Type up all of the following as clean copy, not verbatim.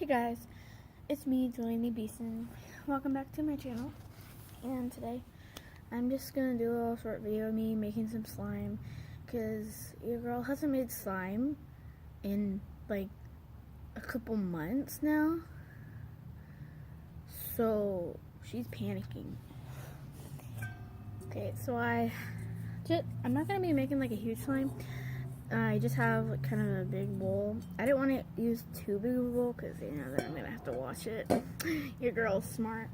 Hey guys, it's me, Delaney Beeson. Welcome back to my channel. And today, I'm just gonna do a little short video of me making some slime, because your girl hasn't made slime in like a couple months now. So she's panicking. Okay, so I'm not gonna be making like a huge slime. I just have like, kind of a big bowl. I didn't want to use too big of a bowl because then I'm gonna have to wash it. Your girl's smart.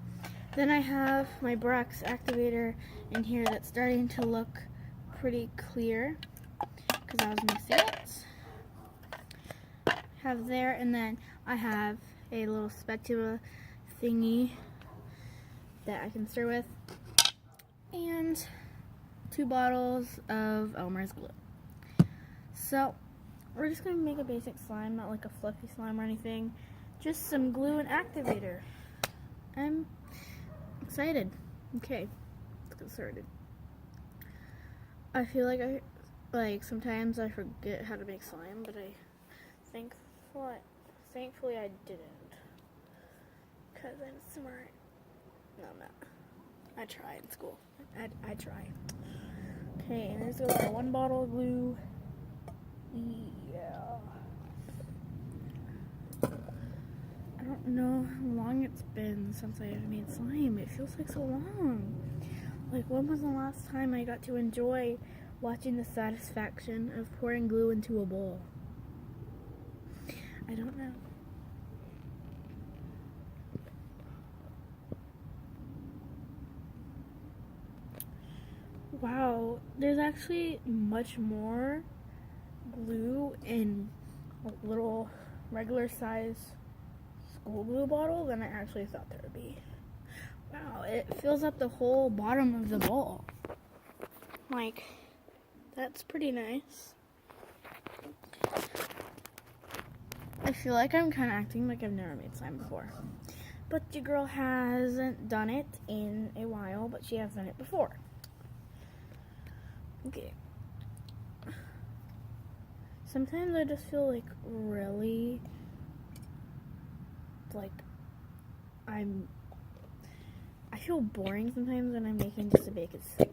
Then I have my Borax activator in here that's starting to look pretty clear because I was mixing it. Have there, and then I have a little spatula thingy that I can stir with, and 2 bottles of Elmer's glue. So, we're just going to make a basic slime, not like a fluffy slime or anything. Just some glue and activator. I'm excited. Okay, let's get started. I feel like sometimes I forget how to make slime, but thankfully I didn't. Because I'm smart. No, I'm not. I try in school. I try. Okay, and there's my 1 bottle of glue. Yeah. I don't know how long it's been since I have made slime. It feels like so long. Like, when was the last time I got to enjoy watching the satisfaction of pouring glue into a bowl? I don't know. Wow, there's actually much more glue in a little regular size school glue bottle than I actually thought there would be. Wow, it fills up the whole bottom of the bowl. Like, that's pretty nice. I feel like I'm kind of acting like I've never made slime before. But your girl hasn't done it in a while, but she has done it before. Okay. Sometimes I just feel like really, like, I feel boring sometimes when I'm making just a basic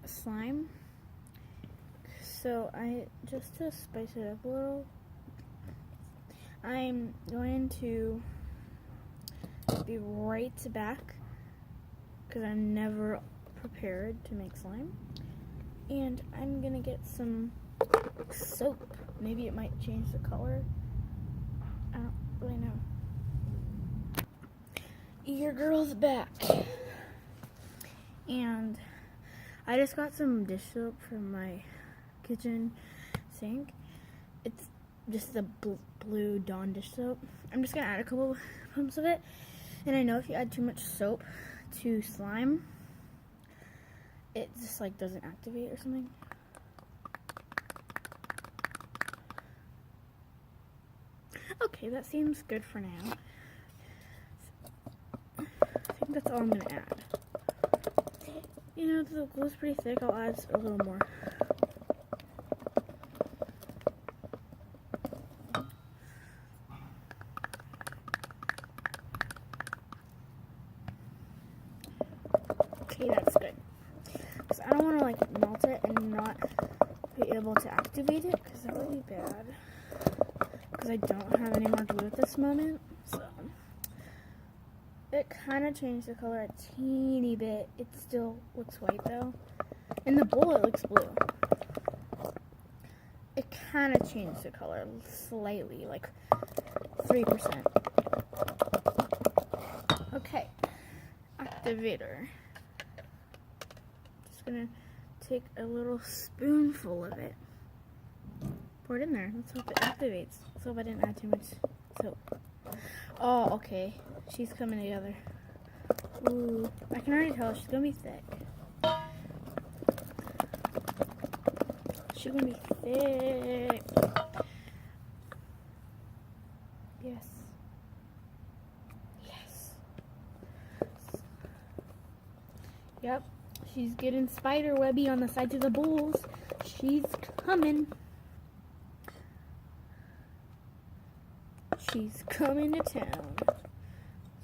slime. So just to spice it up a little, I'm going to be right back because I'm never prepared to make slime. And I'm gonna get some soap. Maybe it might change the color. I don't really know. Your girl's back. And I just got some dish soap from my kitchen sink. It's just the blue Dawn dish soap. I'm just gonna add a couple pumps of it. And I know if you add too much soap to slime, it just like doesn't activate or something. Okay, that seems good for now. I think that's all I'm gonna add. You know, the glue's pretty thick. I'll add a little more. Okay, that's good. Because I don't want to like melt it and not be able to activate it, because that would be bad. Because I don't have any more glue at this moment, so it kind of changed the color a teeny bit. It still looks white though. In the bowl it looks blue. It kind of changed the color slightly, like 3%. Okay, activator. Just gonna take a little spoonful of it. Pour it in there. Let's hope it activates. Let's hope I didn't add too much soap. Oh, okay. She's coming together. Ooh, I can already tell she's gonna be thick. She's gonna be thick. Yes. Yes. Yep. She's getting spider webby on the sides of the bowls. She's coming. She's coming to town.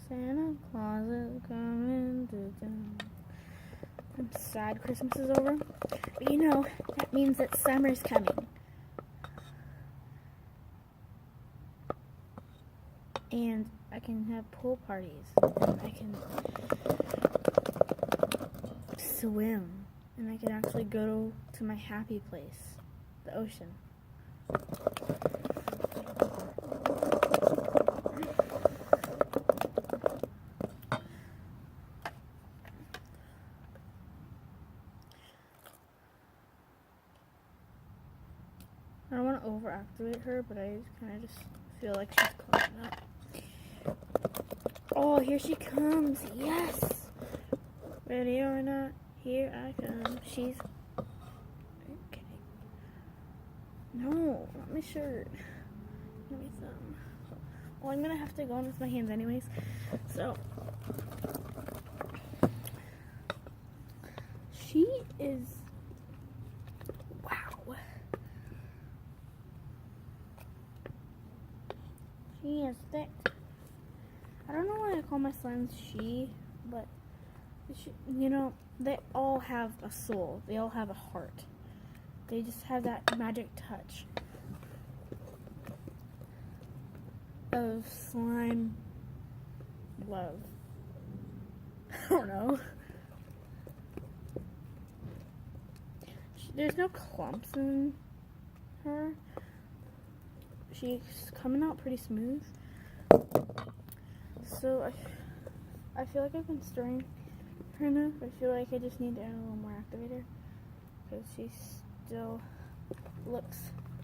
Santa Claus is coming to town. I'm sad Christmas is over. But you know, that means that summer's coming. And I can have pool parties. And I can swim. And I can actually go to my happy place, the ocean. I don't want to overactivate her, but I kind of just feel like she's coming up. Oh, here she comes. Yes. Ready or not, here I come. She's... Okay. No, not my shirt. Give me some. Well, I'm going to have to go on with my hands anyways. So... She is... Wow. She is thick. I don't know why I call my slimes she, but you know, they all have a soul. They all have a heart. They just have that magic touch of slime love. I don't know. There's no clumps in her. She's coming out pretty smooth. So I feel like I've been stirring her enough. I feel like I just need to add a little more activator because she still looks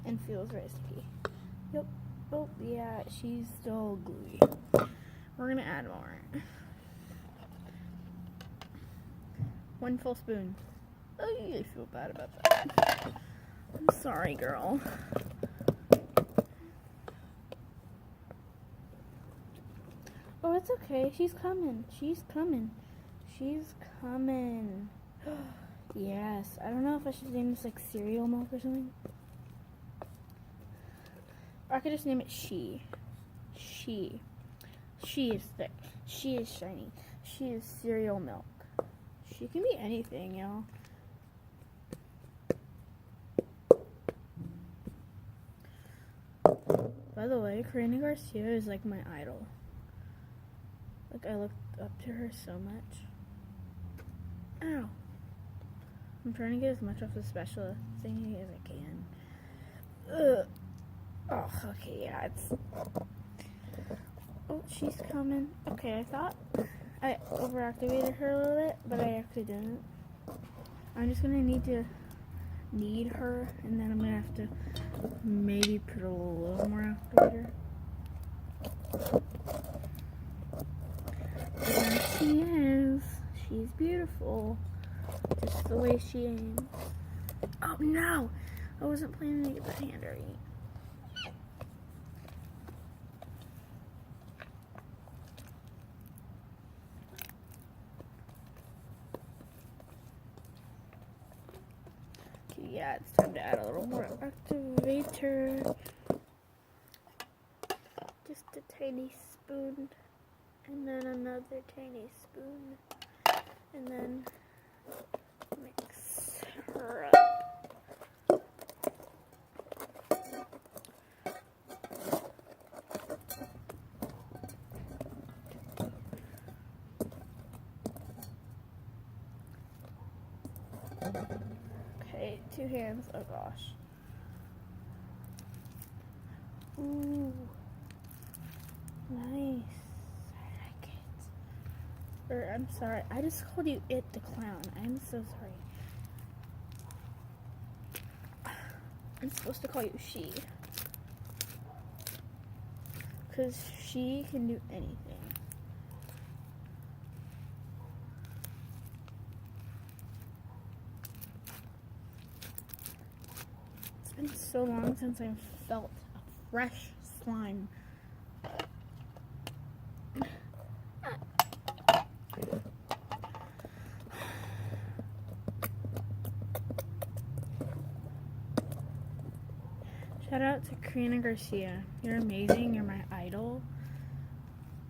and feels very sticky. Yep. Oh yeah, she's still gluey. We're gonna add more. 1 full spoon. Oh, I feel bad about that. I'm sorry, girl. Oh, it's okay. She's coming. She's coming. She's coming. Yes. I don't know if I should name this like cereal milk or something. Or I could just name it She. She. She is thick. She is shiny. She is cereal milk. She can be anything, y'all. By the way, Karina Garcia is like my idol. Like, I looked up to her so much. Ow. I'm trying to get as much off the special thingy as I can. Ugh. Oh, okay, yeah, it's... Oh, she's coming. Okay, I thought I overactivated her a little bit, but I actually didn't. I'm just gonna knead her, and then I'm gonna have to maybe put a little more activator. There she is. She's beautiful. Just the way she aims. Oh no! I wasn't planning to get the hand right. Okay, yeah, it's time to add a little more activator. Just a tiny spoon. And then another tiny spoon. And then mix her up. Okay, 2 hands. Oh gosh. Ooh. Nice. Or, I'm sorry, I just called you It the Clown. I'm so sorry. I'm supposed to call you She. Because she can do anything. It's been so long since I've felt a fresh slime. Shout out to Karina Garcia. You're amazing. You're my idol.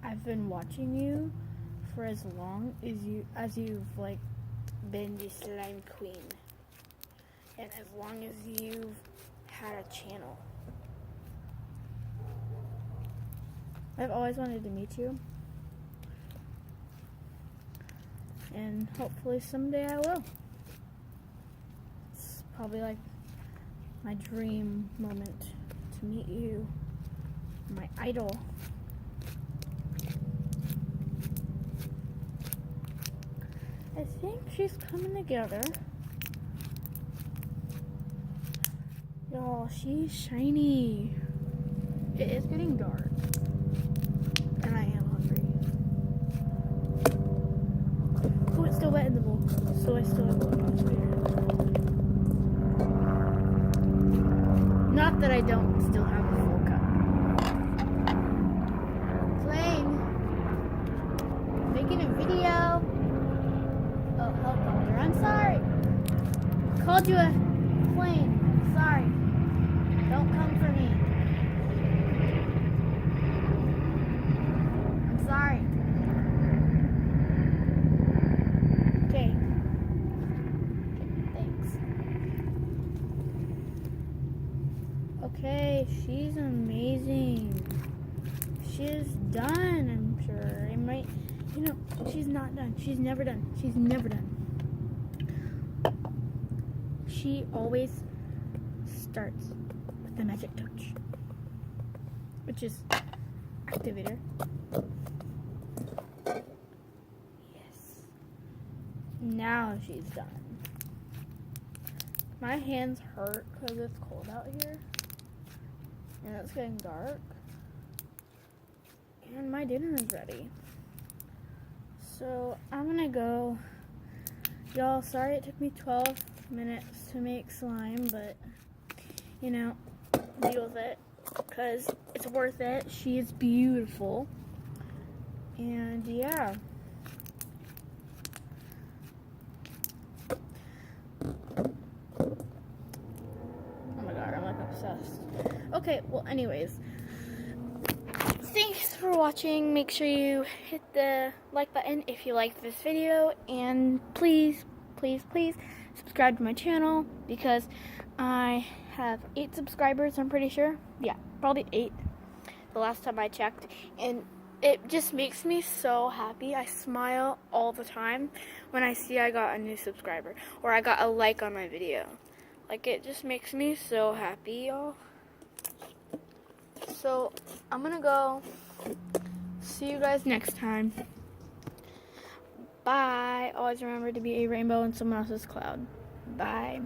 I've been watching you for as long as you've like been the slime queen, and as long as you've had a channel. I've always wanted to meet you, and hopefully someday I will. It's probably like my dream moment to meet you, my idol. I think she's coming together. Y'all, she's shiny. It is getting dark, and I am hungry. Oh, it's still wet in the bowl, so I still have to wash it. Not that I don't still have a full cup. Flame, making a video. Oh, helicopter. I'm sorry. Called you a plane. Sorry. Don't come for me. I'm sorry. Okay. Thanks. Okay, she's amazing. She is done, I'm sure. It might, she's not done. She's never done. She's never done. She always starts with the magic touch, which is activator. Yes. Now she's done. My hands hurt because it's cold out here, and it's getting dark, and my dinner is ready. So I'm gonna go. Y'all, sorry it took me 12 minutes to make slime, but deal with it because it's worth it. She is beautiful, and yeah. Oh my god, I'm like obsessed. Okay, well, anyways, thanks for watching. Make sure you hit the like button if you liked this video, and please subscribe to my channel because I have 8 subscribers, I'm pretty sure. Yeah, probably 8 the last time I checked, and it just makes me so happy. I smile all the time when I see I got a new subscriber or I got a like on my video. Like, it just makes me so happy, y'all. So I'm gonna go. See you guys next time. Bye. Always remember to be a rainbow in someone else's cloud. Bye.